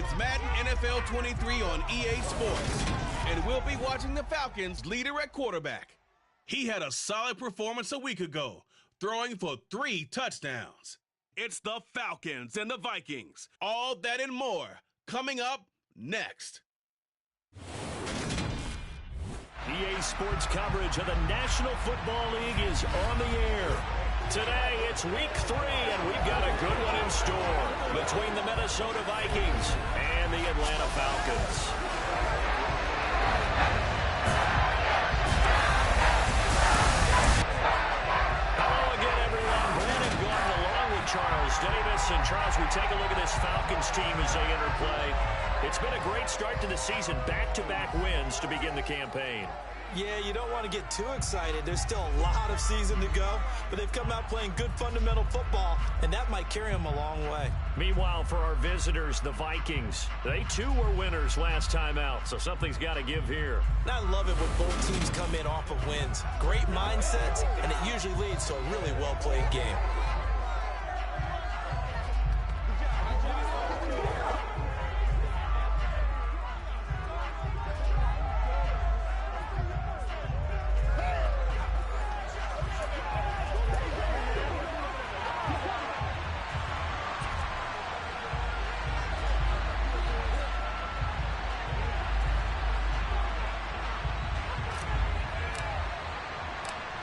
It's Madden NFL 23 on EA Sports, and we'll be watching the Falcons' leader at quarterback. He had a solid performance a week ago, throwing for 3 touchdowns. It's the Falcons and the Vikings. All that and more coming up next. EA Sports coverage of the National Football League is on the air. Today, it's week 3, and we've got a good one in store between the Minnesota Vikings and the Atlanta Falcons. Hello again, everyone. Brandon Gordon along with Charles Davis. And Charles, we take a look at this Falcons team as they enter play. It's been a great start to the season, back-to-back wins to begin the campaign. Yeah, you don't want to get too excited. There's still a lot of season to go, but they've come out playing good fundamental football, and that might carry them a long way. Meanwhile, for our visitors, the Vikings, they too were winners last time out, so something's got to give here. And I love it when both teams come in off of wins. Great mindsets, and it usually leads to a really well-played game.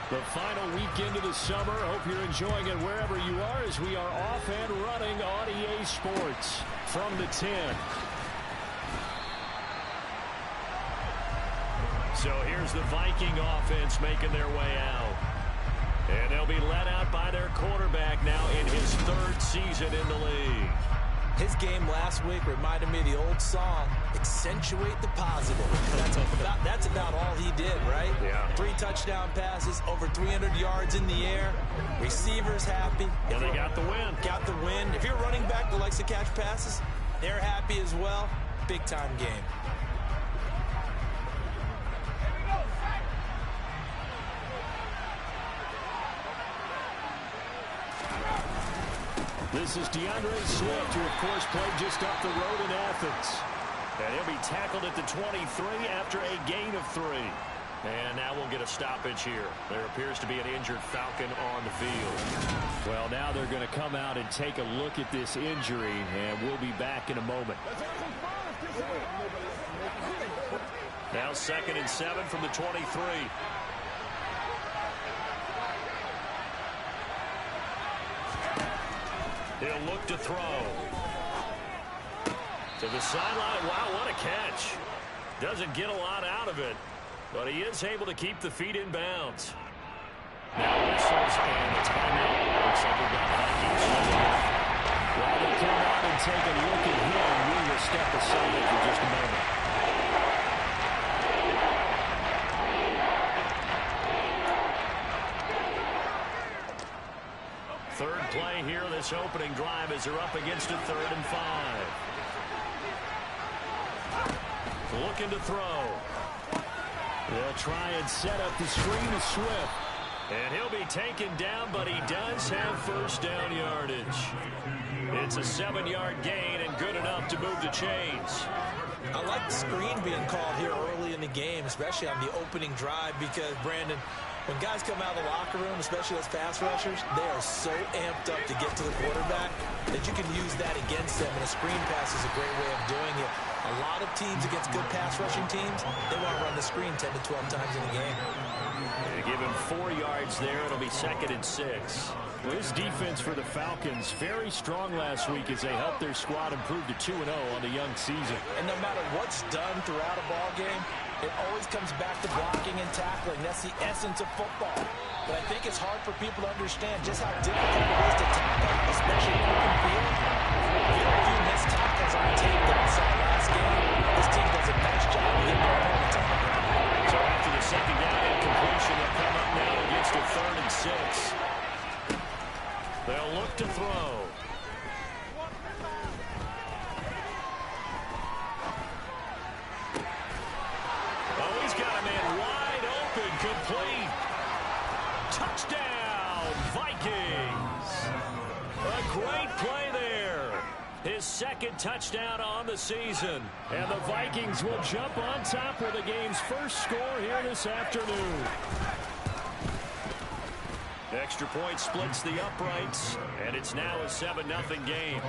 The final weekend of the summer. Hope you're enjoying it wherever you are as we are off and running on EA Sports from the 10. So here's the Viking offense making their way out. And they'll be led out by their quarterback now in his 3rd season in the league. His game last week reminded me of the old song, accentuate the positive. That's about all he did, right? Yeah. 3 touchdown passes, over 300 yards in the air. Receivers happy. And they got the win. Got the win. If you're a running back that likes to catch passes, they're happy as well. Big-time game. This is DeAndre Swift, who, of course, played just up the road in Athens. And he'll be tackled at the 23 after a gain of 3. And now we'll get a stoppage here. There appears to be an injured Falcon on the field. Well, now they're going to come out and take a look at this injury, and we'll be back in a moment. Now 2nd and 7 from the 23. He'll look to throw. To the sideline. Wow, what a catch. Doesn't get a lot out of it, but he is able to keep the feet in bounds. Now whistles and a timeout. Looks like we've got Vikings. While they come out and take a look at him, we will step aside for just a moment. Third play here, this opening drive, as they're up against a 3rd and 5. Looking to throw. They'll try and set up the screen to Swift. And he'll be taken down, but he does have first down yardage. It's a 7-yard gain and good enough to move the chains. I like the screen being called here early in the game, especially on the opening drive, because, Brandon, when guys come out of the locker room, especially those pass rushers, they are so amped up to get to the quarterback that you can use that against them, and a screen pass is a great way of doing it. A lot of teams against good pass rushing teams, they want to run the screen 10 to 12 times in the game. They give him 4 yards there. It'll be 2nd and 6. Well, this defense for the Falcons, very strong last week as they helped their squad improve to 2-0 on the young season. And no matter what's done throughout a ball game, it always comes back to blocking and tackling. That's the essence of football. But I think it's hard for people to understand just how difficult it is to tackle, especially in open field. Very few missed tackles on tape that we saw last game. This team does a nice job of getting there all the time. So after the 2nd down incompletion, they'll come up now against a 3rd and 6. They'll look to throw. Oh, he's got a man wide open, complete. Touchdown, Vikings. A great play there. his second touchdown on the season. And the Vikings will jump on top with the game's first score here this afternoon. Extra point splits the uprights, and it's now a 7-0 game.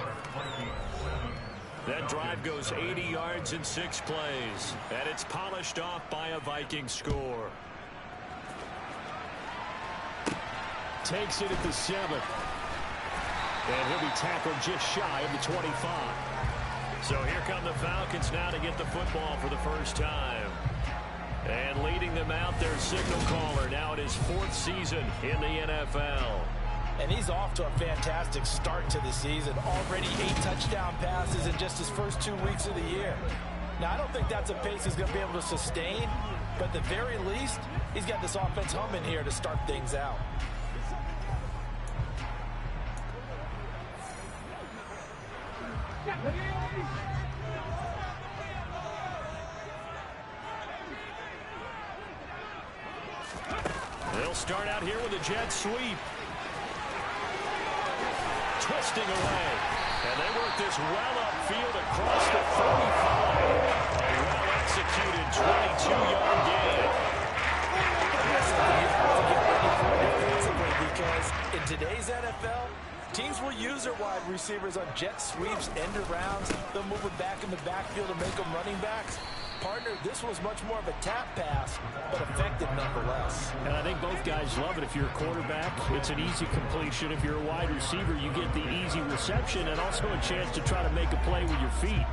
That drive goes 80 yards in 6 plays, and it's polished off by a Viking score. Takes it at the 7. And he'll be tackled just shy of the 25. So here come the Falcons now to get the football for the first time. And leading them out, their signal caller now in his 4th season in the NFL. And he's off to a fantastic start to the season. Already 8 touchdown passes in just his first 2 weeks of the year. Now, I don't think that's a pace he's going to be able to sustain, but at the very least, he's got this offense humming here to start things out. They'll start out here with a jet sweep. Twisting away. And they work this well upfield across the 35. A well-executed 22-yard gain. Because in today's NFL, teams will use their wide receivers on jet sweeps, end arounds. They'll move it back in the backfield to make them running backs. Partner, this was much more of a tap pass, but effective nonetheless. And I think both guys love it. If you're a quarterback, it's an easy completion. If you're a wide receiver, you get the easy reception and also a chance to try to make a play with your feet.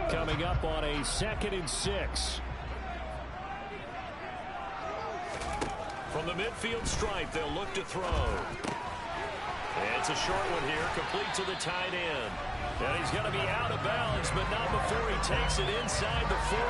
Coming up on a 2nd and 6. From the midfield stripe, they'll look to throw. And it's a short one here, complete to the tight end. And he's going to be out of bounds, but not before he takes it inside the 40.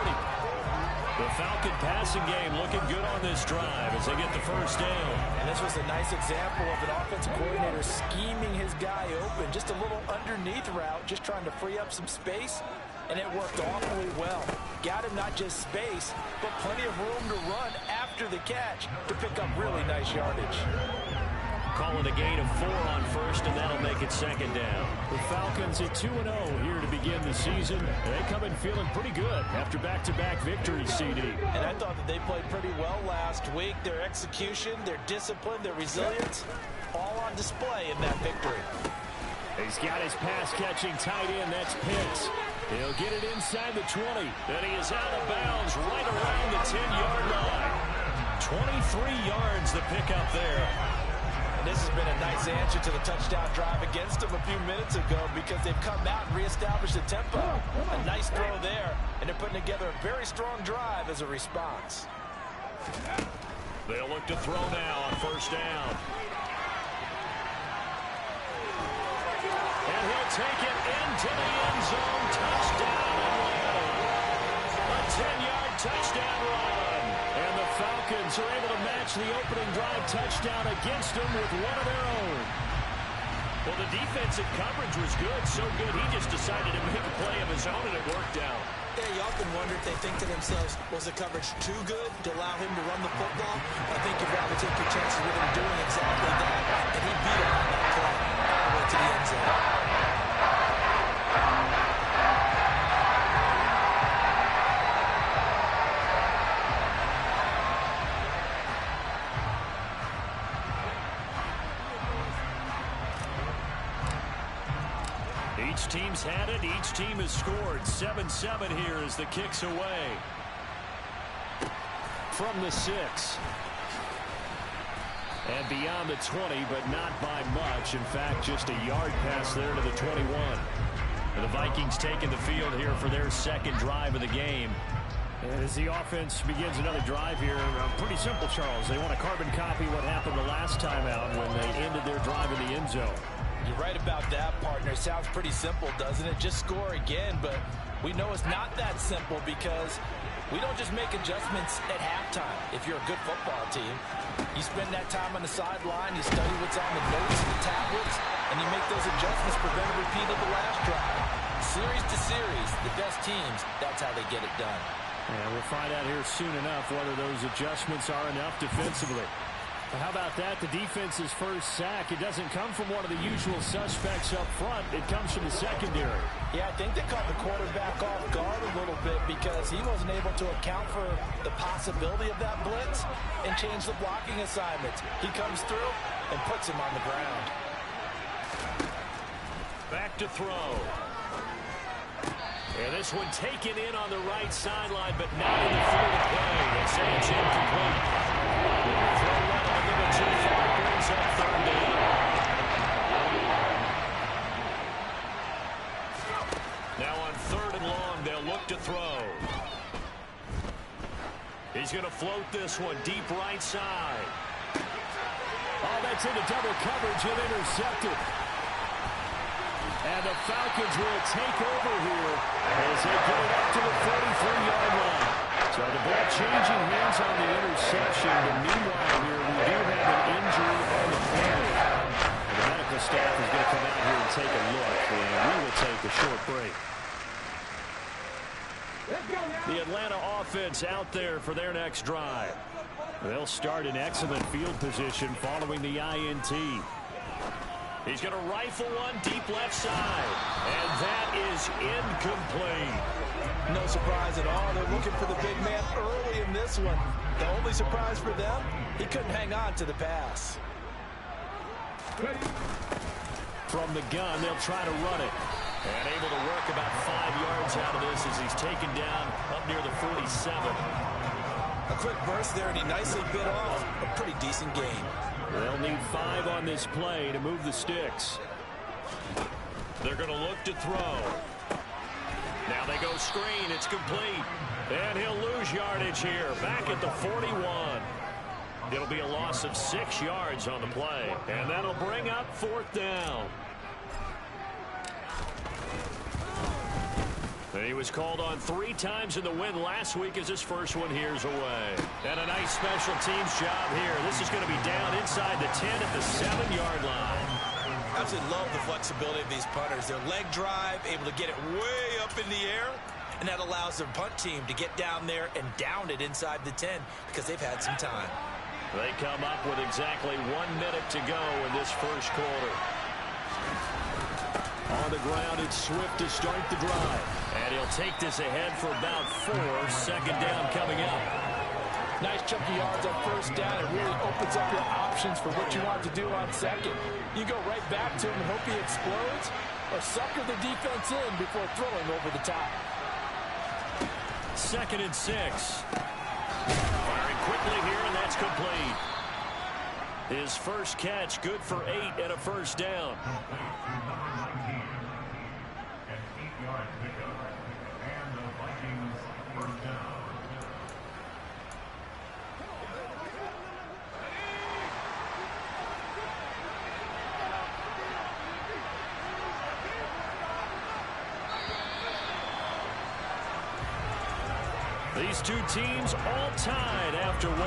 The Falcon passing game looking good on this drive as they get the first down. And this was a nice example of an offensive coordinator scheming his guy open. Just a little underneath route, just trying to free up some space. And it worked awfully well. Got him not just space, but plenty of room to run after the catch to pick up really nice yardage. Call it a gain of 4 on first, and that'll make it 2nd down. The Falcons at 2-0 here to begin the season. They come in feeling pretty good after back-to-back victories, CD. And I thought that they played pretty well last week. Their execution, their discipline, their resilience, all on display in that victory. He's got his pass-catching tight end. That's Pitts. He'll get it inside the 20. And he is out of bounds right around the 10-yard line. 23 yards the pickup there. And this has been a nice answer to the touchdown drive against them a few minutes ago because they've come out and reestablished the tempo. A nice throw there, and they're putting together a very strong drive as a response. They'll look to throw now on first down. And he'll take it into the end zone. Touchdown Atlanta. A 10-yard touchdown run. And the Falcons are able to match the opening drive touchdown against them with one of their own. Well, the defensive coverage was good, so good he just decided to make a play of his own, and it worked out. Yeah, you often wonder if they think to themselves, was the coverage too good to allow him to run the football? I think you'd rather take your chances with him doing exactly that, and he beat him on that play all the way to the end zone. Each team's had it. Each team has scored. 7-7 here as the kick's away. From the 6. And beyond the 20, but not by much. In fact, just a yard pass there to the 21. And the Vikings taking the field here for their second drive of the game. And as the offense begins another drive here, pretty simple, Charles. They want to carbon copy what happened the last time out when they ended their drive in the end zone. You're right about that, partner. Sounds pretty simple, doesn't it? Just score again, but we know it's not that simple because we don't just make adjustments at halftime. If you're a good football team, you spend that time on the sideline, you study what's on the notes and the tablets, and you make those adjustments, prevent a repeat of the last drive. Series to series, the best teams, that's how they get it done. And we'll find out here soon enough whether those adjustments are enough defensively. Well, how about that? The defense's first sack. It doesn't come from one of the usual suspects up front. It comes from the secondary. Yeah, I think they caught the quarterback off guard a little bit because he wasn't able to account for the possibility of that blitz and change the blocking assignments. He comes through and puts him on the ground. Back to throw. And this one taken in on the right sideline, but not in the field of play. They say it's incomplete. Throw right on the too far, brings up 3rd down. Now on 3rd and long, they'll look to throw. He's going to float this one deep right side. Oh, that's into double coverage and intercepted. And the Falcons will take over here as they get it up to the 43-yard line. So the ball changing hands on the interception. But meanwhile here, we do have an injury on the field. The medical staff is going to come out here and take a look. And we will take a short break. The Atlanta offense out there for their next drive. They'll start in excellent field position following the INT. He's going to rifle one deep left side. And that is incomplete. No surprise at all. They're looking for the big man early in this one. The only surprise for them, he couldn't hang on to the pass. From the gun, they'll try to run it. And able to work about 5 yards out of this as he's taken down up near the 47. A quick burst there, and he nicely bit off a pretty decent gain. They'll need 5 on this play to move the sticks. They're going to look to throw. Now they go screen. It's complete. And he'll lose yardage here. Back at the 41. It'll be a loss of 6 yards on the play. And that'll bring up 4th down. He was called on 3 times in the win last week as his first one here's away. And a nice special teams job here. This is going to be down inside the 10 at the 7-yard line. I absolutely love the flexibility of these punters. Their leg drive, able to get it way up in the air, and that allows their punt team to get down there and down it inside the 10 because they've had some time. They come up with exactly 1 minute to go in this first quarter. On the ground, it's Swift to start the drive. And he'll take this ahead for about 4. 2nd down coming up. Nice chunky yards on 1st down. It really opens up your options for what you want to do on 2nd. You go right back to him and hope he explodes, or sucker the defense in before throwing over the top. 2nd and 6. Firing quickly here, and that's complete. His first catch, good for 8 and a 1st down. These two teams all tied after 1.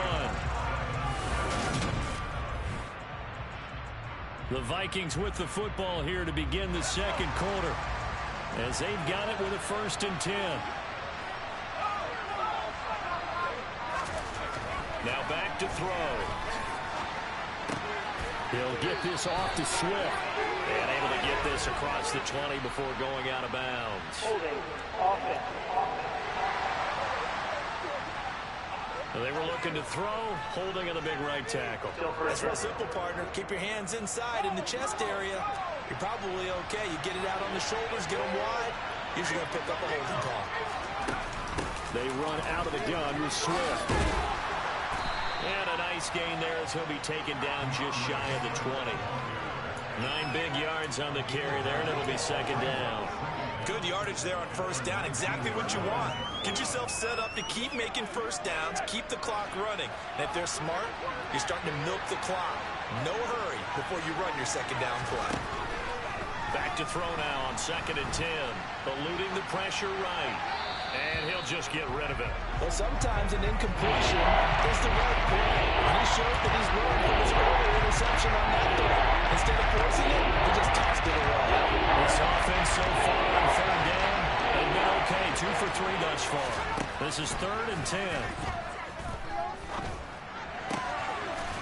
The Vikings with the football here to begin the 2nd quarter as they've got it with a 1st and 10. Now back to throw. He'll get this off to Swift. And able to get this across the 20 before going out of bounds. Holding offense. They were looking to throw, holding on the big right tackle. That's real simple, partner. Keep your hands inside in the chest area. You're probably okay. You get it out on the shoulders, get them wide. Usually going to pick up a holding call. They run out of the gun with Swift. And a nice gain there as he'll be taken down just shy of the 20. 9 big yards on the carry there, and it'll be 2nd down. Good yardage there on 1st down. Exactly what you want. Get yourself set up to keep making 1st downs, keep the clock running. And if they're smart, you're starting to milk the clock. No hurry before you run your 2nd down play. Back to throw now on 2nd and 10. Eluding the pressure right. And he'll just get rid of it. Well, sometimes an incompletion is the right play. And he showed that he's learned from his earlier interception on that throw. Instead of forcing it, he just tossed it away. This offense so far on 3rd down has been okay. 2 for 3 thus far. This is 3rd and 10.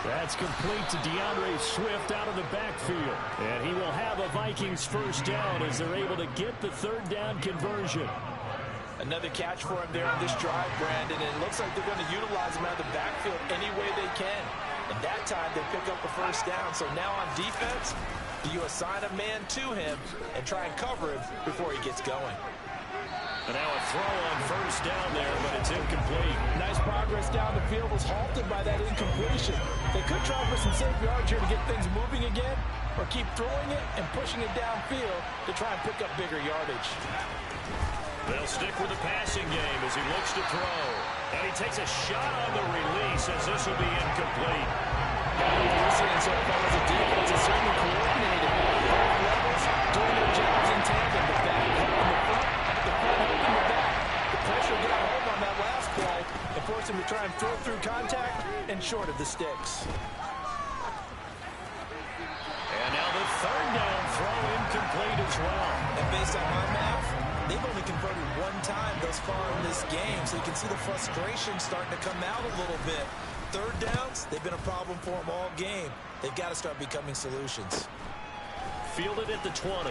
That's complete to DeAndre Swift out of the backfield. And he will have a Vikings first down as they're able to get the 3rd down conversion. Another catch for him there on this drive, Brandon. And it looks like they're going to utilize him out of the backfield any way they can. And that time they pick up the first down. So now on defense, do you assign a man to him and try and cover him before he gets going? And now a throw on first down there, but it's incomplete. Nice progress down the field was halted by that incompletion. They could try for some safe yards here to get things moving again, or keep throwing it and pushing it downfield to try and pick up bigger yardage. They'll stick with the passing game as he looks to throw. And he takes a shot on the release as this will be incomplete. Listening so far as a defense is certainly coordinated. Both levels doing their jobs in tandem. The back helping the front, the front helping the back. The pressure got home on that last play and forced him to try and throw through contact and short of the sticks. And now the 3rd down throw incomplete as well. And based on my math, they've only converted one time thus far in this game, so you can see the frustration starting to come out a little bit. 3rd downs, they've been a problem for them all game. They've got to start becoming solutions. Fielded at the 20.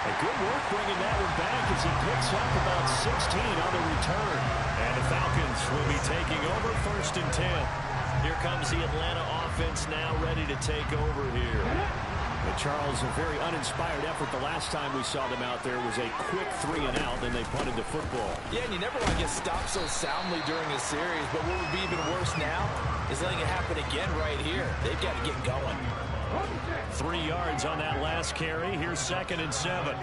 A good work bringing that one back as he picks up about 16 on the return. And the Falcons will be taking over 1st and 10. Here comes the Atlanta offense now ready to take over here. But Charles, a very uninspired effort the last time we saw them out there was a quick 3 and out, and they punted the football. Yeah, and you never want to get stopped so soundly during a series, but what would be even worse now is letting it happen again right here. They've got to get going. 3 yards on that last carry. Here's 2nd and 7.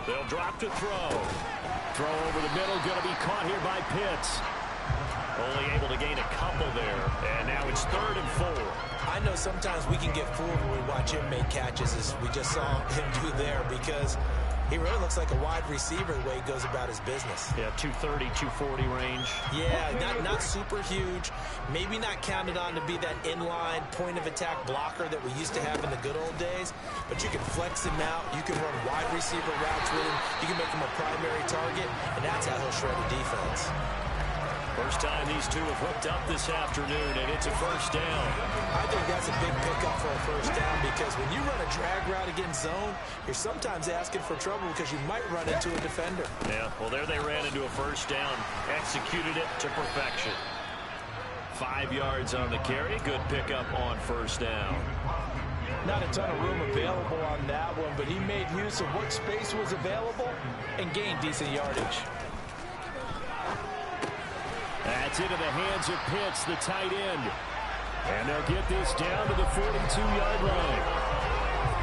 They'll drop to throw. Throw over the middle, going to be caught here by Pitts. Only able to gain a couple there, and now it's 3rd and 4. I know sometimes we can get fooled when we watch him make catches, as we just saw him do there, because he really looks like a wide receiver the way he goes about his business. Yeah, 230, 240 range. Yeah, not super huge. Maybe not counted on to be that inline point-of-attack blocker that we used to have in the good old days, but you can flex him out. You can run wide receiver routes with him. You can make him a primary target, and that's how he'll shred a defense. First time these two have hooked up this afternoon, and it's a first down. I think that's a big pickup for a first down, because when you run a drag route against zone, you're sometimes asking for trouble because you might run into a defender. Yeah, well, there they ran into a first down, executed it to perfection. 5 yards on the carry, good pickup on first down. Not a ton of room available on that one, but he made use of what space was available and gained decent yardage. That's into the hands of Pitts, the tight end. And they'll get this down to the 42-yard line.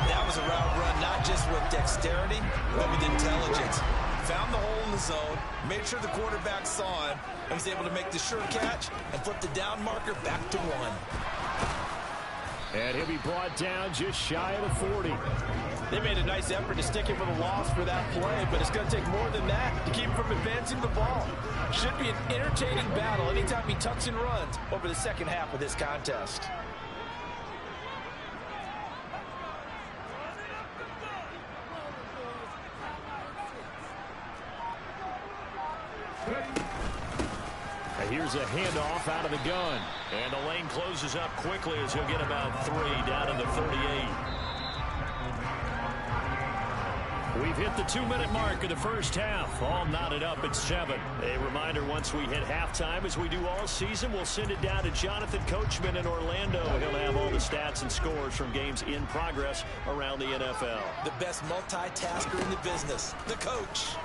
That was a route run, not just with dexterity, but with intelligence. Found the hole in the zone, made sure the quarterback saw him, and was able to make the sure catch and flip the down marker back to 1. And he'll be brought down just shy of the 40. They made a nice effort to stick him with a loss for that play, but it's going to take more than that to keep him from advancing the ball. Should be an entertaining battle anytime he tucks and runs over the second half of this contest. Here's a handoff out of the gun. And the lane closes up quickly as he'll get about 3 down in the 38. We've hit the 2-minute mark of the first half. All knotted up at 7. A reminder, once we hit halftime, as we do all season, we'll send it down to Jonathan Coachman in Orlando. He'll have all the stats and scores from games in progress around the NFL. The best multitasker in the business, the coach.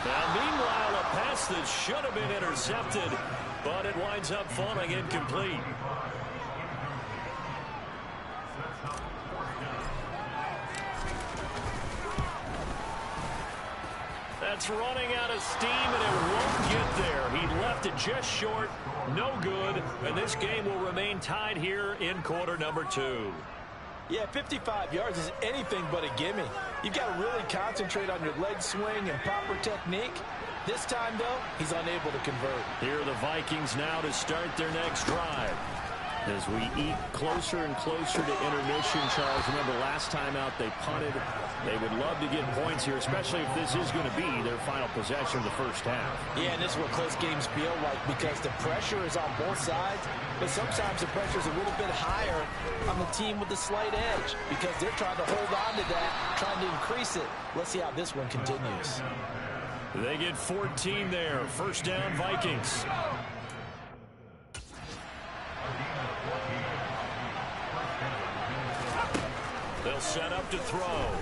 Now, meanwhile, a pass that should have been intercepted, but it winds up falling incomplete. That's running out of steam, and it won't get there. He left it just short, no good, and this game will remain tied here in quarter number 2. Yeah, 55 yards is anything but a gimme. You've got to really concentrate on your leg swing and proper technique. This time, though, he's unable to convert. Here are the Vikings now to start their next drive. As we eat closer and closer to intermission, Charles, remember last time out they punted. They would love to get points here, especially if this is going to be their final possession of the first half. Yeah, and this is what close games feel like because the pressure is on both sides, but sometimes the pressure is a little bit higher on the team with the slight edge because they're trying to hold on to that, trying to increase it. Let's see how this one continues. They get 14 there. First down, Vikings. They'll set up to throw.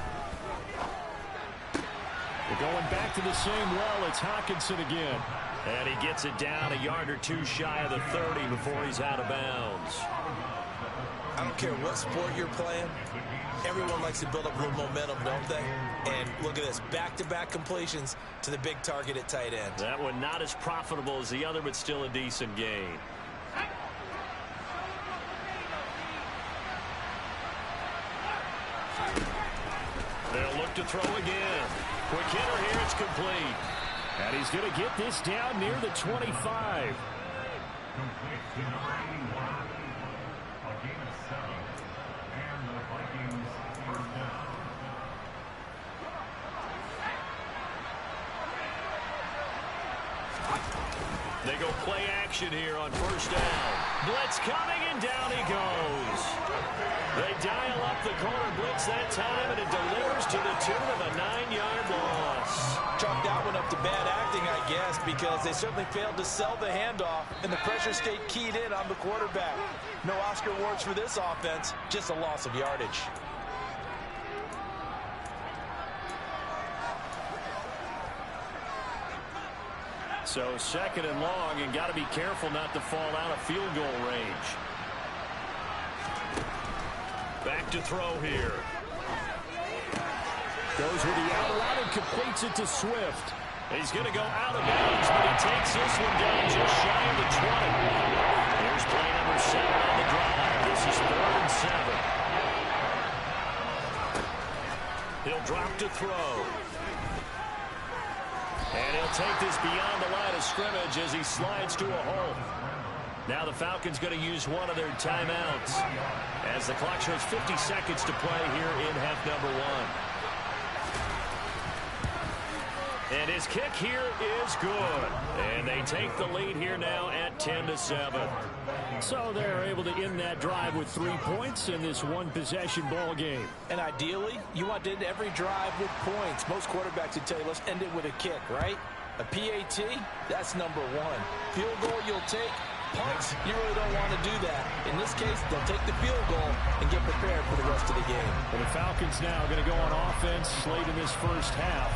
They're going back to the same well. It's Hockenson again. And he gets it down a yard or two shy of the 30 before he's out of bounds. I don't care what sport you're playing. Everyone likes to build up a little momentum, don't they? And look at this, back-to-back completions to the big target at tight end. That one not as profitable as the other, but still a decent gain. They'll look to throw again. Quick hitter here, it's complete. And he's going to get this down near the 25. They go play action here on first down. Blitz coming, and down he goes. They dial up the corner blitz that time, and it delivers to the tune of a 9-yard loss. Chalk that one up to bad acting, I guess, because they certainly failed to sell the handoff, and the pressure stayed keyed in on the quarterback. No Oscar awards for this offense, just a loss of yardage. So second and long, and got to be careful not to fall out of field goal range. Back to throw here. Goes with the out route and completes it to Swift. He's going to go out of bounds, but he takes this one down just shy of the 20. Here's play number 7 on the drive. This is 3rd and 7. He'll drop to throw. And he'll take this beyond the line of scrimmage as he slides to a hole. Now the Falcons going to use one of their timeouts as the clock shows 50 seconds to play here in half number 1. And his kick here is good. And they take the lead here now at 10-7. So they're able to end that drive with 3 points in this one-possession ball game. And ideally, you want to end every drive with points. Most quarterbacks would tell you, let's end it with a kick, right? A PAT, that's number 1. Field goal you'll take. Punts, you really don't want to do that. In this case, they'll take the field goal and get prepared for the rest of the game. And the Falcons now going to go on offense late in this first half.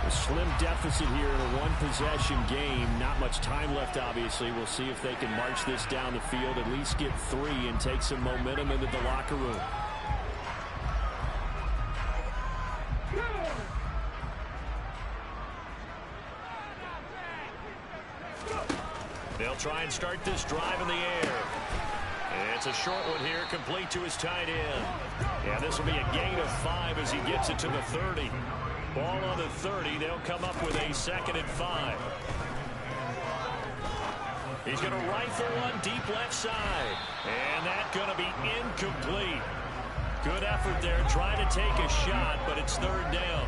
A slim deficit here in a one-possession game. Not much time left, obviously. We'll see if they can march this down the field, at least get 3 and take some momentum into the locker room. They'll try and start this drive in the air. And it's a short one here, complete to his tight end. Yeah, this will be a gain of 5 as he gets it to the 30. Ball on the 30. They'll come up with a 2nd and 5. He's going to rifle one deep left side. And that's going to be incomplete. Good effort there, trying to take a shot, but it's 3rd down.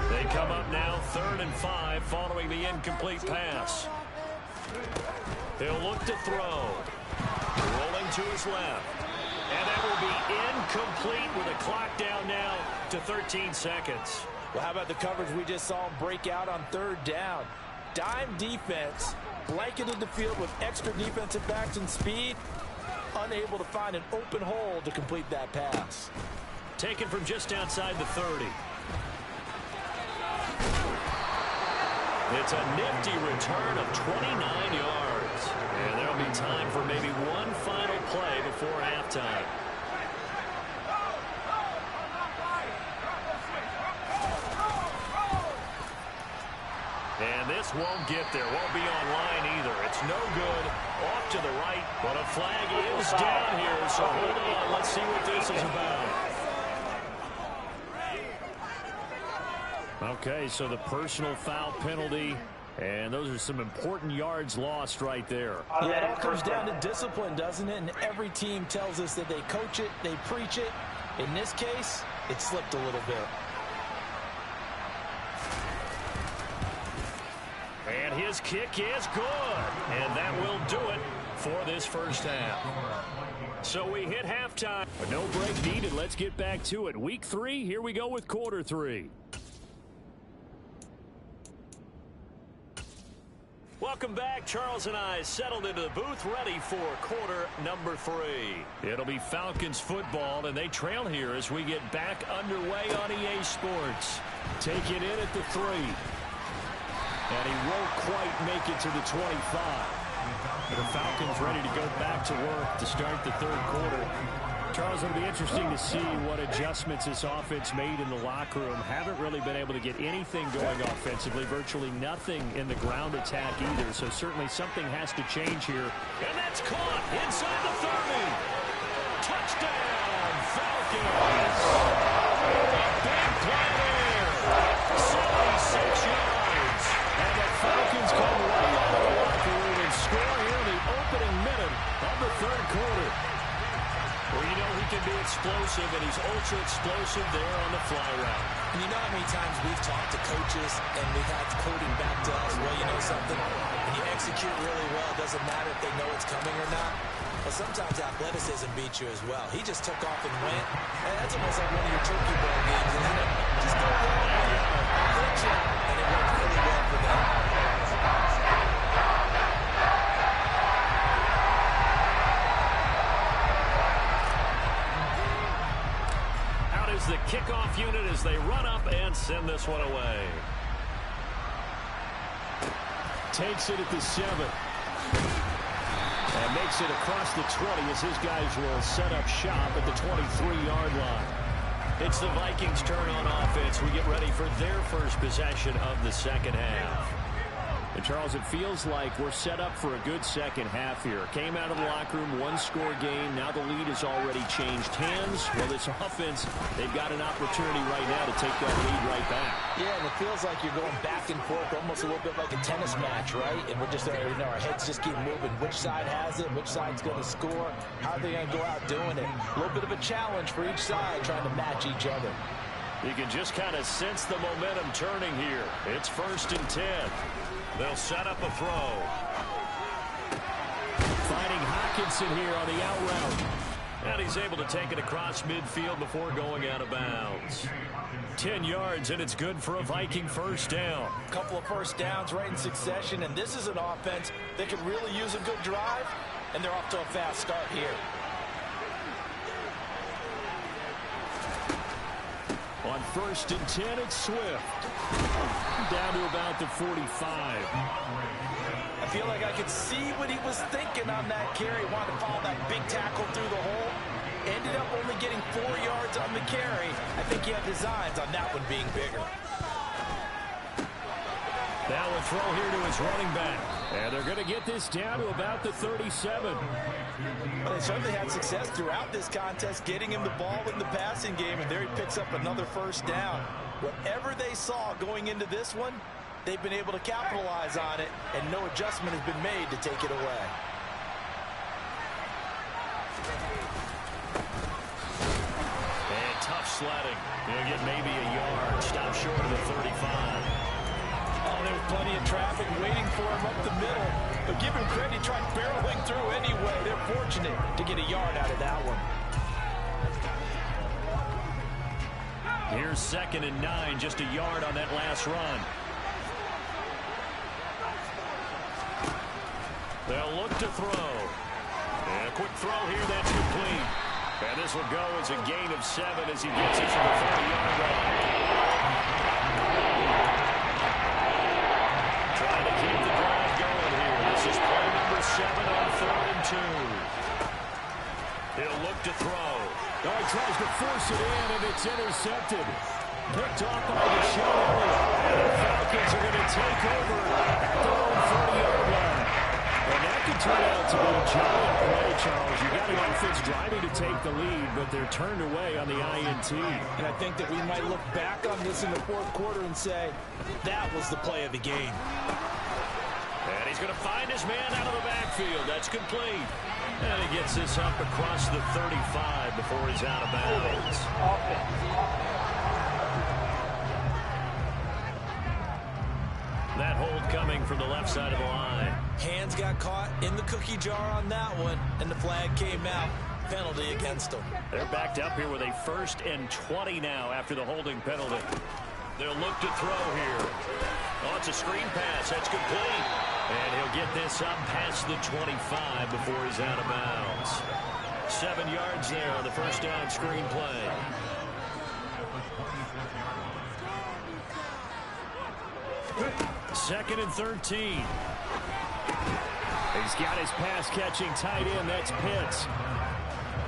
They come up now 3rd and 5 following the incomplete pass. He'll look to throw. Rolling to his left. And that will be incomplete with a clock down now to 13 seconds. Well, how about the coverage we just saw him break out on 3rd down? Dime defense, blanketed the field with extra defensive backs and speed, unable to find an open hole to complete that pass. Taken from just outside the 30. It's a nifty return of 29 yards. And there'll be time for maybe one final play before halftime. And this won't get there. Won't be online either. It's no good. Off to the right. But a flag is down here. So hold on. Let's see what this is about. Okay, so the personal foul penalty And those are some important yards lost right there. Yeah, it all comes down to discipline, doesn't it? And every team tells us that they coach it, they preach it. In this case, it slipped a little bit. And his kick is good. And that will do it for this first half. So we hit halftime. No break needed. Let's get back to it. Week 3, here we go with quarter 3. Welcome back. Charles and I settled into the booth, ready for quarter number 3. It'll be Falcons football, and they trail here as we get back underway on EA Sports. Take it in at the 3. And he won't quite make it to the 25. The Falcons ready to go back to work to start the third quarter. Charles, it'll be interesting to see what adjustments this offense made in the locker room. Haven't really been able to get anything going offensively, virtually nothing in the ground attack either, so certainly something has to change here. And that's caught inside the 30. Touchdown, Falcons! A big play there. 76 yards. And the Falcons come right out of the locker room and score here in the opening minute of the third quarter. Well, you know he can be explosive, and he's ultra explosive there on the fly route. And you know how many times we've talked to coaches and we've had quoting back to us, well, you know something, when you execute really well, it doesn't matter if they know it's coming or not. But sometimes athleticism beats you as well. He just took off and went, and that's almost like one of your turkey ball games, isn't it? Just go wrong, and it worked really well for them. The kickoff unit as they run up and send this one away. Takes it at the 7. And makes it across the 20 as his guys will set up shop at the 23-yard line. It's the Vikings' turn on offense. We get ready for their first possession of the second half. And, Charles, it feels like we're set up for a good second half here. Came out of the locker room, one-score game. Now the lead has already changed hands. Well, this offense, they've got an opportunity right now to take that lead right back. Yeah, and it feels like you're going back and forth, almost a little bit like a tennis match, right? And we're just, you know, our heads just keep moving. Which side has it? Which side's going to score? How are they going to go out doing it? A little bit of a challenge for each side, trying to match each other. You can just kind of sense the momentum turning here. It's 1st and 10. They'll set up a throw. Finding Hawkinson here on the out route. And he's able to take it across midfield before going out of bounds. 10 yards, and it's good for a Viking first down. A couple of first downs right in succession, and this is an offense that could really use a good drive, and they're off to a fast start here. On 1st and 10, it's Swift. Down to about the 45. I feel like I could see what he was thinking on that carry. Wanted to follow that big tackle through the hole. Ended up only getting 4 yards on the carry. I think he had designs on that one being bigger. Now a throw here to his running back. And they're going to get this down to about the 37. Well, they certainly had success throughout this contest, getting him the ball in the passing game, and there he picks up another first down. Whatever they saw going into this one, they've been able to capitalize on it, and no adjustment has been made to take it away. And tough sledding. He'll get maybe a yard. Stop short of the 35. Oh, there was plenty of traffic waiting for him up the middle. But give him credit, he tried barreling through anyway. They're fortunate to get a yard out of that one. Here's 2nd and 9, just a yard on that last run. They'll look to throw. And a quick throw here, that's complete. And this will go as a gain of 7 as he gets it from the 30-yard line. Trying to keep the drive going here. This is play number 7 on 3rd and 2. He'll look to throw. Oh, he tries to force it in, and it's intercepted. Picked off by Deshaun Elliott. And the Falcons are going to take over at their own 30-yard line. And that could turn out to be a giant play, Charles. You got an offense driving to take the lead, but they're turned away on the INT. And I think that we might look back on this in the 4th quarter and say, that was the play of the game. he's going to find his man out of the backfield. That's complete. And he gets this up across the 35 before he's out of bounds. That hold coming from the left side of the line. Hands got caught in the cookie jar on that one, and the flag came out. Penalty against them. They're backed up here with a 1st and 20 now after the holding penalty. They'll look to throw here. Oh, it's a screen pass. That's complete. And he'll get this up past the 25 before he's out of bounds. 7 yards there on the first down screen play. Second and 13. He's got his pass-catching tight end. That's Pitts.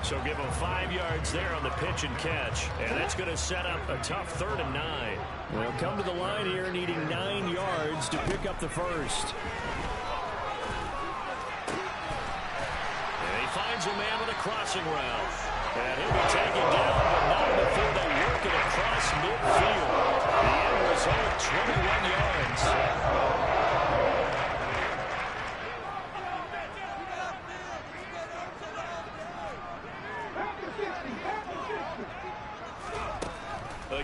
So give him 5 yards there on the pitch and catch. And that's going to set up a tough 3rd and 9. They'll come to the line here needing 9 yards to pick up the first. And he finds a man with a crossing route. And he'll be taken down, but not before they work it across midfield. The end result, 21 yards.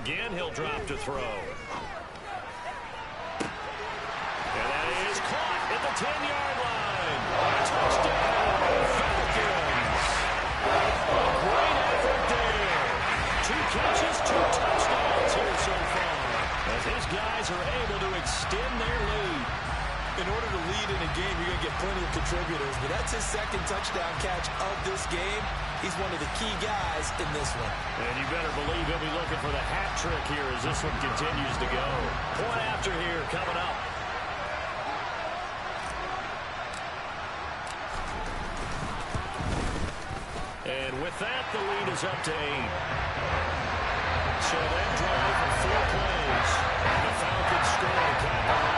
Again, he'll drop to throw. And that is caught at the 10-yard line. Touchdown, Falcons. A great effort there. 2 catches, 2 touchdowns here so far, as his guys are able to extend their lead. In order to lead in a game, you're going to get plenty of contributors, but that's his 2nd touchdown catch of this game. He's one of the key guys in this one. And you better believe he'll be looking for the hat trick here as this one continues to go. Point after here coming up. And with that, the lead is up to 8. So that drive for 4 plays. And the Falcons score to cap it off.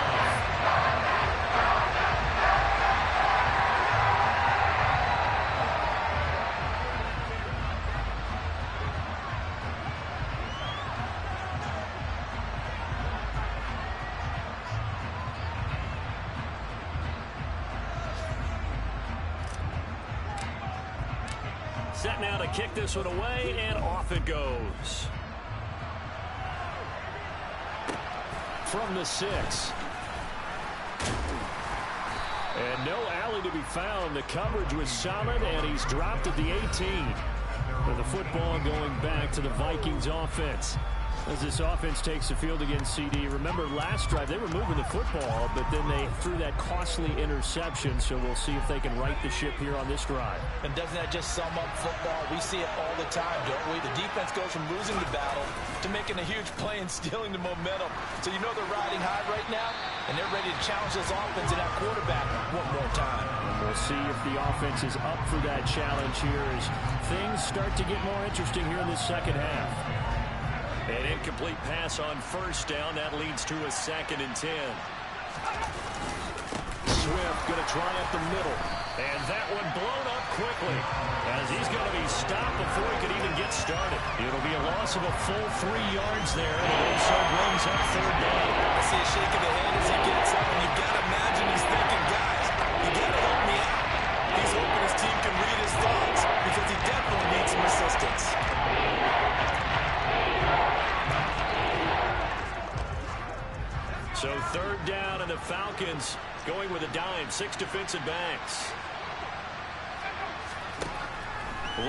Set now to kick this one away, and off it goes. From the 6. And no alley to be found. The coverage was solid, and he's dropped at the 18. With the football going back to the Vikings offense. As this offense takes the field against CD. Remember, last drive, they were moving the football, but then they threw that costly interception, so we'll see if they can right the ship here on this drive. And doesn't that just sum up football? We see it all the time, don't we? The defense goes from losing the battle to making a huge play and stealing the momentum. So you know they're riding high right now, and they're ready to challenge this offense and that quarterback one more time. And we'll see if the offense is up for that challenge here as things start to get more interesting here in this second half. An incomplete pass on first down. That leads to a 2nd and 10. Swift going to try up the middle. And that one blown up quickly as he's going to be stopped before he could even get started. It'll be a loss of a full 3 yards there. And it also brings up 3rd down. I see a shake of the head as he gets up, and you've got to imagine he's thinking, guys, you got to help me out. He's hoping his team can read his thoughts because he definitely needs some assistance. So 3rd down, and the Falcons going with a dime. 6 defensive backs.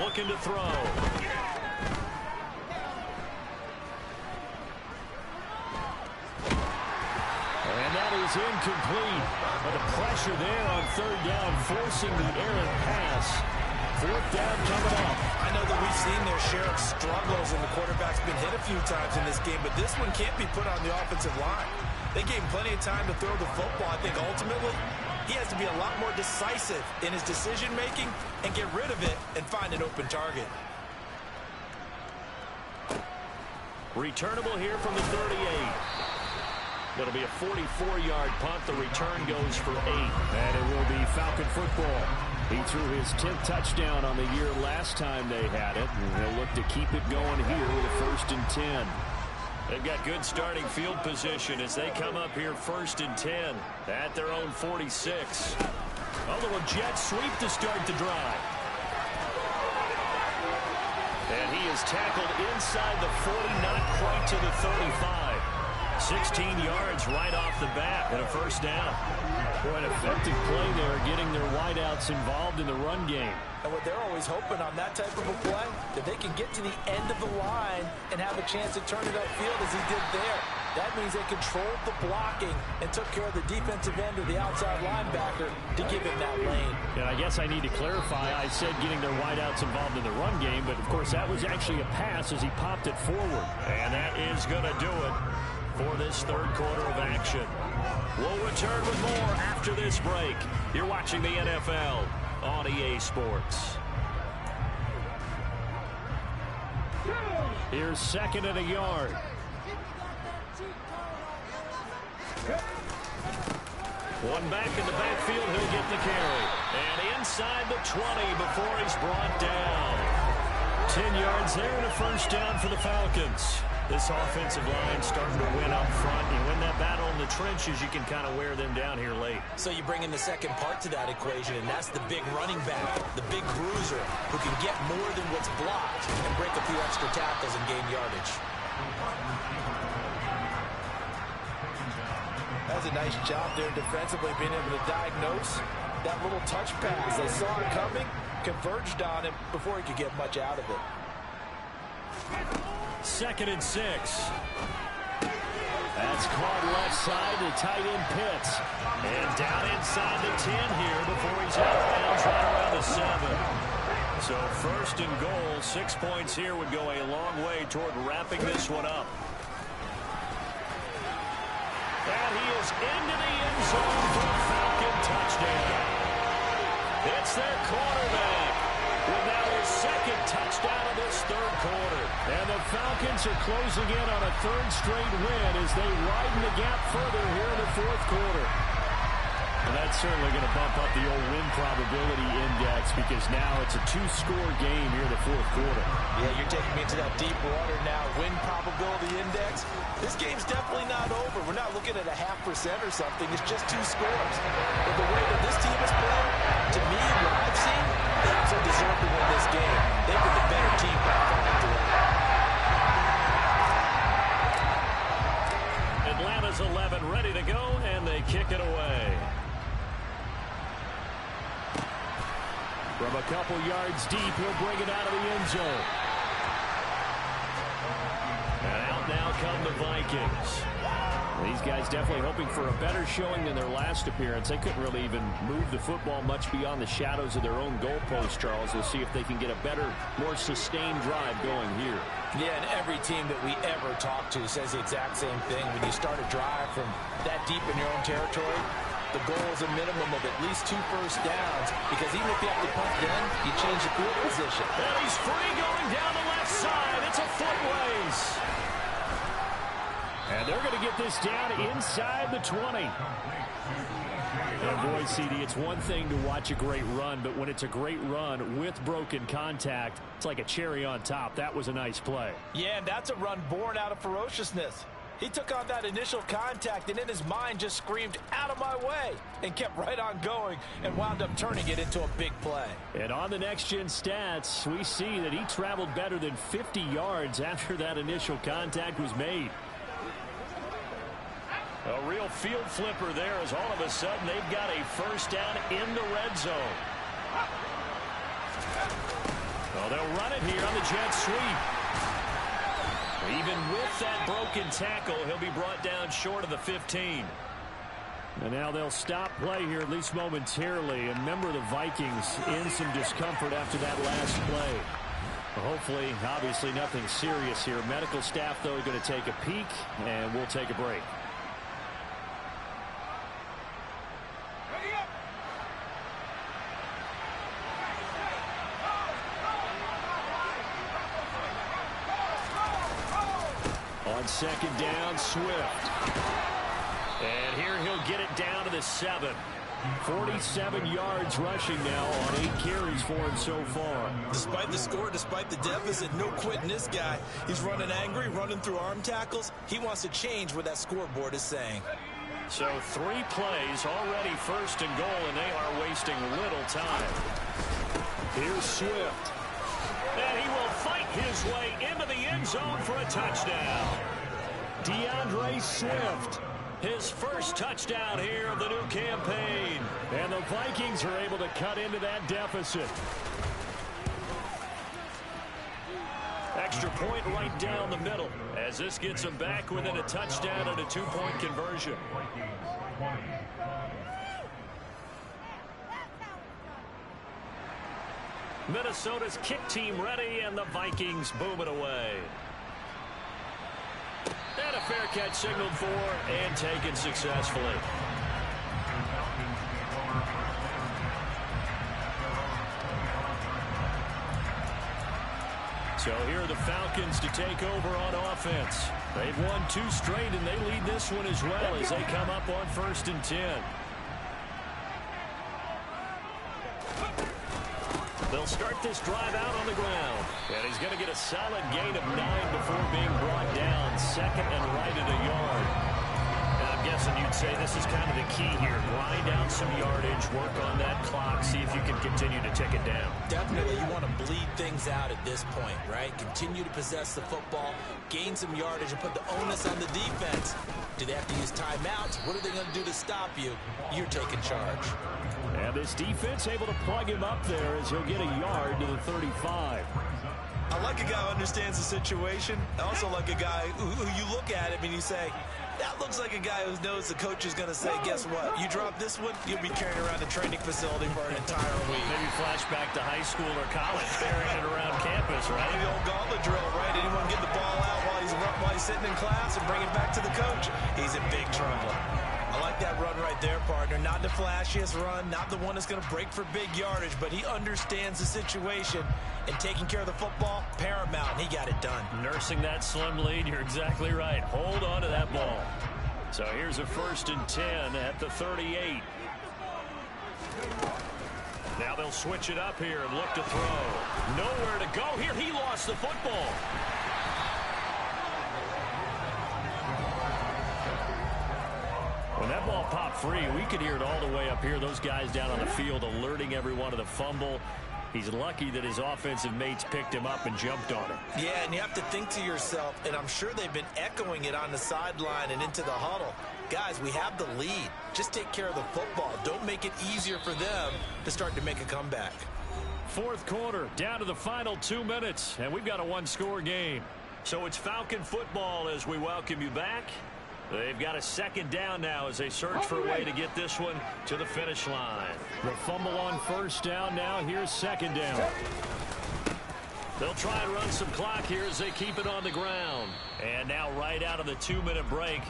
Looking to throw. And that is incomplete. But the pressure there on 3rd down, forcing the errant pass. 4th down coming up. I know that we've seen their share of struggles, and the quarterback's been hit a few times in this game, but this one can't be put on the offensive line. They gave him plenty of time to throw the football. I think ultimately he has to be a lot more decisive in his decision-making and get rid of it and find an open target. Returnable here from the 38. That'll be a 44-yard punt. The return goes for 8. And it will be Falcon football. He threw his 10th touchdown on the year last time they had it. And he'll look to keep it going here with a 1st and 10. They've got good starting field position as they come up here 1st and 10 at their own 46. A little jet sweep to start the drive. And he is tackled inside the 40, not quite to the 35. 16 yards right off the bat and a first down. Boy, an effective play there, getting their wideouts involved in the run game. And what they're always hoping on that type of a play, that they can get to the end of the line and have a chance to turn it upfield as he did there. That means they controlled the blocking and took care of the defensive end or the outside linebacker to give him that lane. And I guess I need to clarify, I said getting their wideouts involved in the run game, but of course that was actually a pass as he popped it forward. And that is going to do it for this third quarter of action. We'll return with more after this break. You're watching the NFL on EA Sports. Here's 2nd and a yard. One back in the backfield, he'll get the carry. And inside the 20 before he's brought down. 10 yards there and a first down for the Falcons. This offensive line starting to win up front. You win that battle in the trenches, you can kind of wear them down here late. So you bring in the second part to that equation, and that's the big running back, the big bruiser, who can get more than what's blocked and break a few extra tackles and gain yardage. That's a nice job there defensively, being able to diagnose that little touch pass. They saw it coming, converged on him before he could get much out of it. 2nd and 6. That's caught left side to tight end Pitts. And down inside the 10 here before he's out of bounds right around the 7. So 1st and goal, 6 points here would go a long way toward wrapping this one up. And he is into the end zone for a Falcon touchdown. It's their quarterback with now his 2nd touchdown of this third quarter. And the Falcons are closing in on a 3rd straight win as they widen the gap further here in the 4th quarter. And that's certainly going to bump up the old win probability index because now it's a 2-score game here in the 4th quarter. Yeah, you're taking me into that deep water now. Win probability index. This game's definitely not over. We're not looking at a 0.5% or something. It's just 2 scores. But the way that this team is playing, to me, what I've seen, they also deserve to win this game. They've been the better team by far throughout. Atlanta's 11 ready to go, and they kick it away. From a couple yards deep, he'll bring it out of the end zone. And out now come the Vikings. These guys definitely hoping for a better showing than their last appearance. They couldn't really even move the football much beyond the shadows of their own goalpost, Charles. We'll see if they can get a better, more sustained drive going here. Yeah, and every team that we ever talk to says the exact same thing. When you start a drive from that deep in your own territory, the goal is a minimum of at least 2 first downs, because even if you have to punt then, you change the field position. And he's free going down the left side. It's a foot race. And they're going to get this down inside the 20. And boy, CD, it's one thing to watch a great run, but when it's a great run with broken contact, it's like a cherry on top. That was a nice play. Yeah, and that's a run born out of ferociousness. He took on that initial contact and in his mind just screamed, "Out of my way," and kept right on going and wound up turning it into a big play. And on the next-gen stats, we see that he traveled better than 50 yards after that initial contact was made. A real field flipper there as all of a sudden they've got a first down in the red zone. Well, they'll run it here on the jet sweep. Even with that broken tackle, he'll be brought down short of the 15. And now they'll stop play here, at least momentarily. And remember, the Vikings in some discomfort after that last play. Hopefully, obviously, nothing serious here. Medical staff, though, going to take a peek, and we'll take a break. On second down, Swift. And here he'll get it down to the 7. 47 yards rushing now on 8 carries for him so far. Despite the score, despite the deficit, no quitting this guy. He's running angry, running through arm tackles. He wants to change what that scoreboard is saying. So 3 plays, already first and goal, and they are wasting little time. Here's Swift. And he will fight his way into the end zone for a touchdown. DeAndre Swift. His first touchdown here of the new campaign. And the Vikings are able to cut into that deficit. Extra point right down the middle as this gets them back within a touchdown and a 2-point conversion. Minnesota's kick team ready, and the Vikings boom it away. And a fair catch signaled for and taken successfully. So here are the Falcons to take over on offense. They've won 2 straight, and they lead this one as well as they come up on 1st and 10. They'll start this drive out on the ground. And he's going to get a solid gain of 9 before being brought down. 2nd and right at a yard. And I'm guessing you'd say this is kind of the key here. Grind out some yardage, work on that clock, see if you can continue to tick it down. Definitely, you want to bleed things out at this point, right? Continue to possess the football, gain some yardage, and put the onus on the defense. Do they have to use timeouts? What are they going to do to stop you? You're taking charge. And this defense able to plug him up there as he'll get a yard to the 35. I like a guy who understands the situation. I also like a guy who you look at him and you say, that looks like a guy who knows the coach is going to say, guess what? You drop this one, you'll be carrying around the training facility for an entire week. Maybe flashback to high school or college, carrying it around campus, right? The old gauntlet drill, right? Anyone get the ball out while he's sitting in class and bring it back to the coach? He's in big trouble. I like that run right there, partner. Not the flashiest run, not the one that's going to break for big yardage, but he understands the situation, and taking care of the football, paramount, and he got it done. Nursing that slim lead, you're exactly right. Hold on to that ball. So here's a 1st and 10 at the 38. Now they'll switch it up here and look to throw. Nowhere to go here. He lost the football. When that ball popped free, we could hear it all the way up here. Those guys down on the field alerting everyone of the fumble. He's lucky that his offensive mates picked him up and jumped on him. Yeah, and you have to think to yourself, and I'm sure they've been echoing it on the sideline and into the huddle. Guys, we have the lead. Just take care of the football. Don't make it easier for them to start to make a comeback. 4th quarter, down to the final 2 minutes, and we've got a 1-score game. So it's Falcon football as we welcome you back. They've got a 2nd down now as they search for a way to get this one to the finish line. The fumble on 1st down now. Here's 2nd down. They'll try and run some clock here as they keep it on the ground. And now right out of the 2-minute break,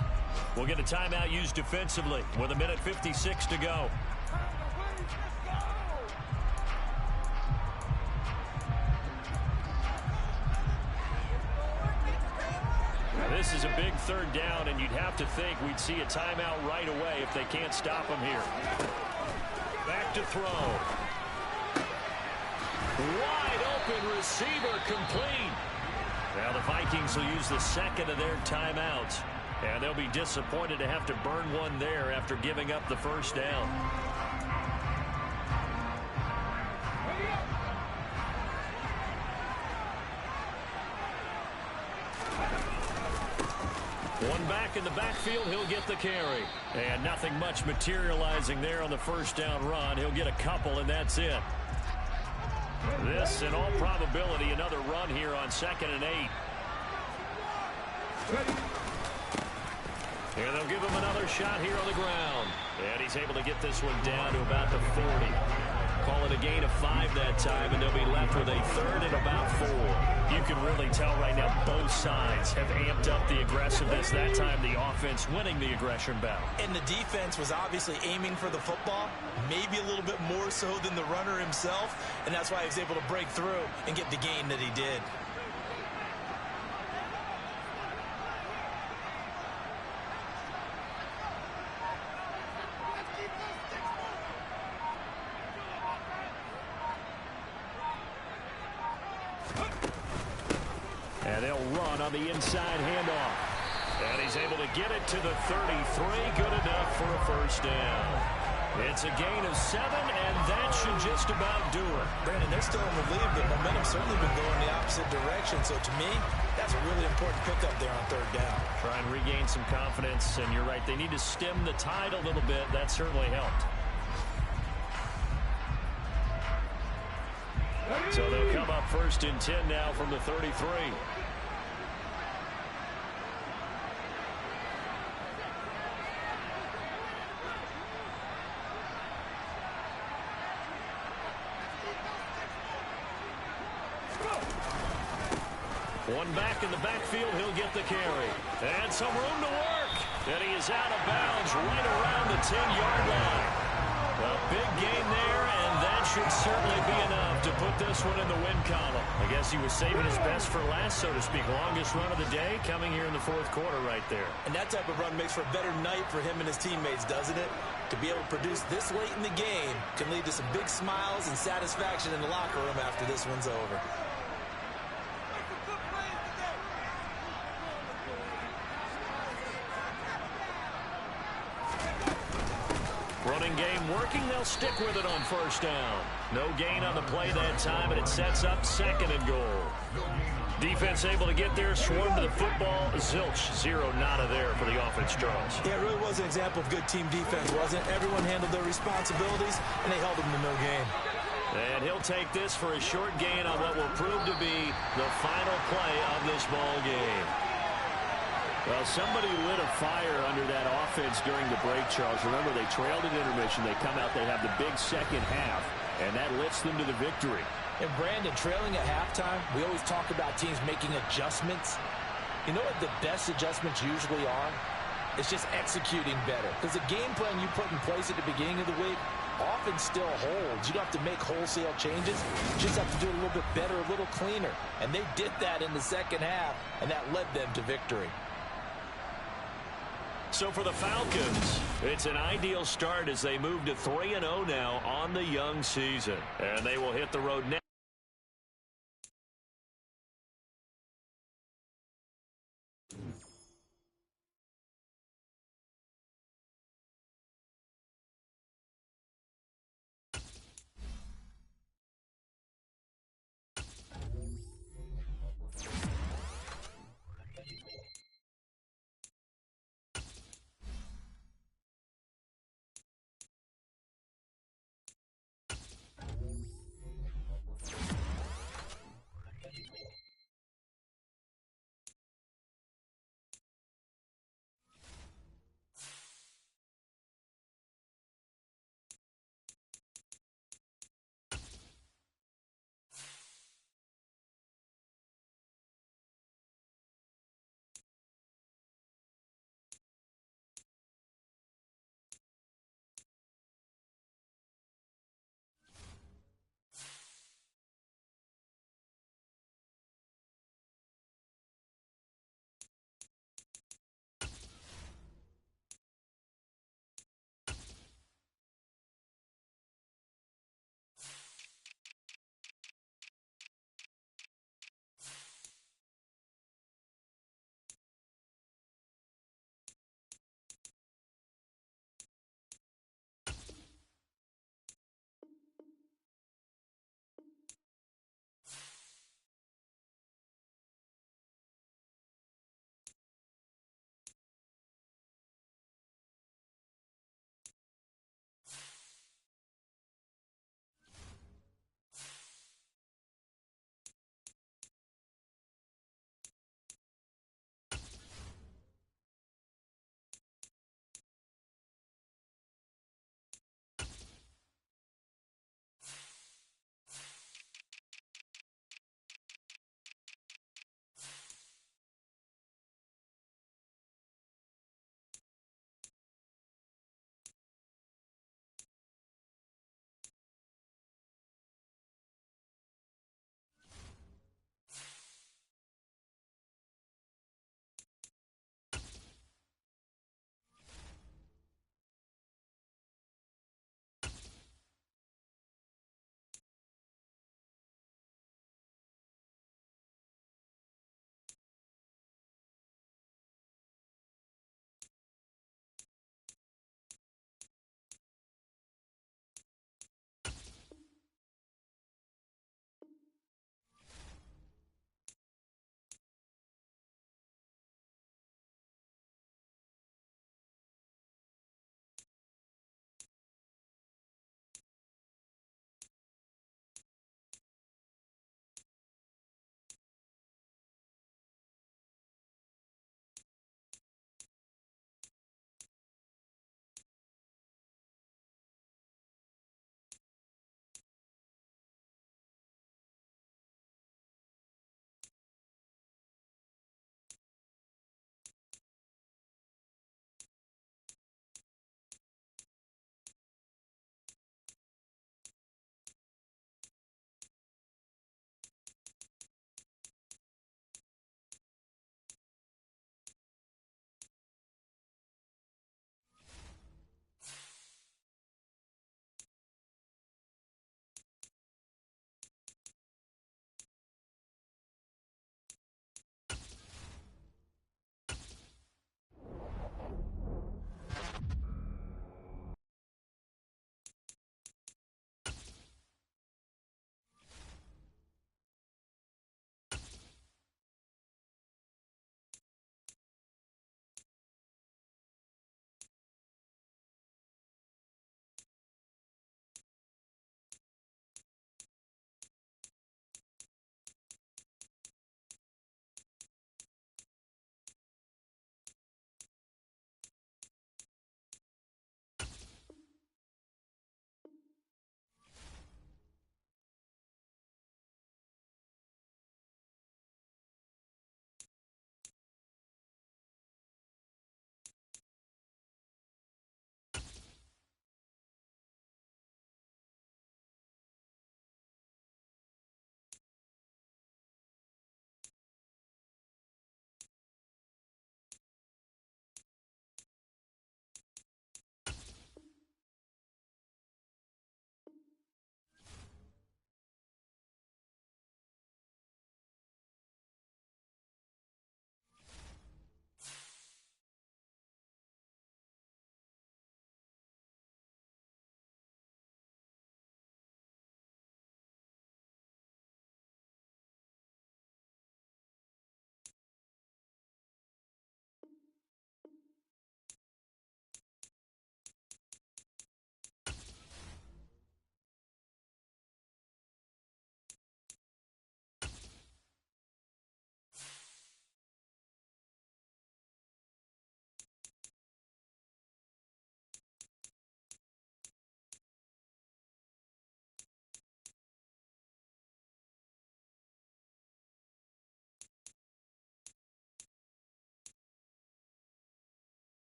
we'll get a timeout used defensively with 1:56 to go. This is a big 3rd down, and you'd have to think we'd see a timeout right away if they can't stop him here. Back to throw. Wide open receiver complete. Now the Vikings will use the 2nd of their timeouts, and they'll be disappointed to have to burn one there after giving up the 1st down. One back in the backfield, he'll get the carry. And nothing much materializing there on the 1st down run. He'll get a couple, and that's it. This, in all probability, another run here on 2nd and 8. And they'll give him another shot here on the ground. And he's able to get this one down to about the 40. Call it a gain of 5 that time, and they'll be left with a 3rd and about 4. You can really tell right now both sides have amped up the aggressiveness. That time the offense winning the aggression battle. And the defense was obviously aiming for the football, maybe a little bit more so than the runner himself, and that's why he was able to break through and get the gain that he did. And they'll run on the inside handoff. And he's able to get it to the 33. Good enough for a first down. It's a gain of 7, and that should just about do it. Brandon, they're still in the lead, but momentum's certainly been going the opposite direction. So to me, that's a really important pickup there on third down. Try and regain some confidence, and you're right. They need to stem the tide a little bit. That certainly helped. So they'll come up 1st and 10 now from the 33. One back in the backfield, he'll get the carry. And some room to work. And he is out of bounds right around the 10-yard line. A big gain there, and that should certainly be enough to put this one in the win column. I guess he was saving his best for last, so to speak. Longest run of the day coming here in the 4th quarter right there. And that type of run makes for a better night for him and his teammates, doesn't it? To be able to produce this late in the game can lead to some big smiles and satisfaction in the locker room after this one's over. Running game working. They'll stick with it on 1st down. No gain on the play that time, and it sets up 2nd and goal. Defense able to get there, swarm to the football. Zilch, 0 nada there for the offense, Charles. Yeah, it really was an example of good team defense, wasn't it? Everyone handled their responsibilities, and they held them to no gain. And he'll take this for a short gain on what will prove to be the final play of this ball game. Well, somebody lit a fire under that offense during the break, Charles. Remember, they trailed at intermission. They come out, they have the big second half, and that lifts them to the victory. And Brandon, trailing at halftime, we always talk about teams making adjustments. You know what the best adjustments usually are? It's just executing better. Because the game plan you put in place at the beginning of the week often still holds. You don't have to make wholesale changes. You just have to do it a little bit better, a little cleaner. And they did that in the second half, and that led them to victory. So for the Falcons, it's an ideal start as they move to 3-0 now on the young season. And they will hit the road next.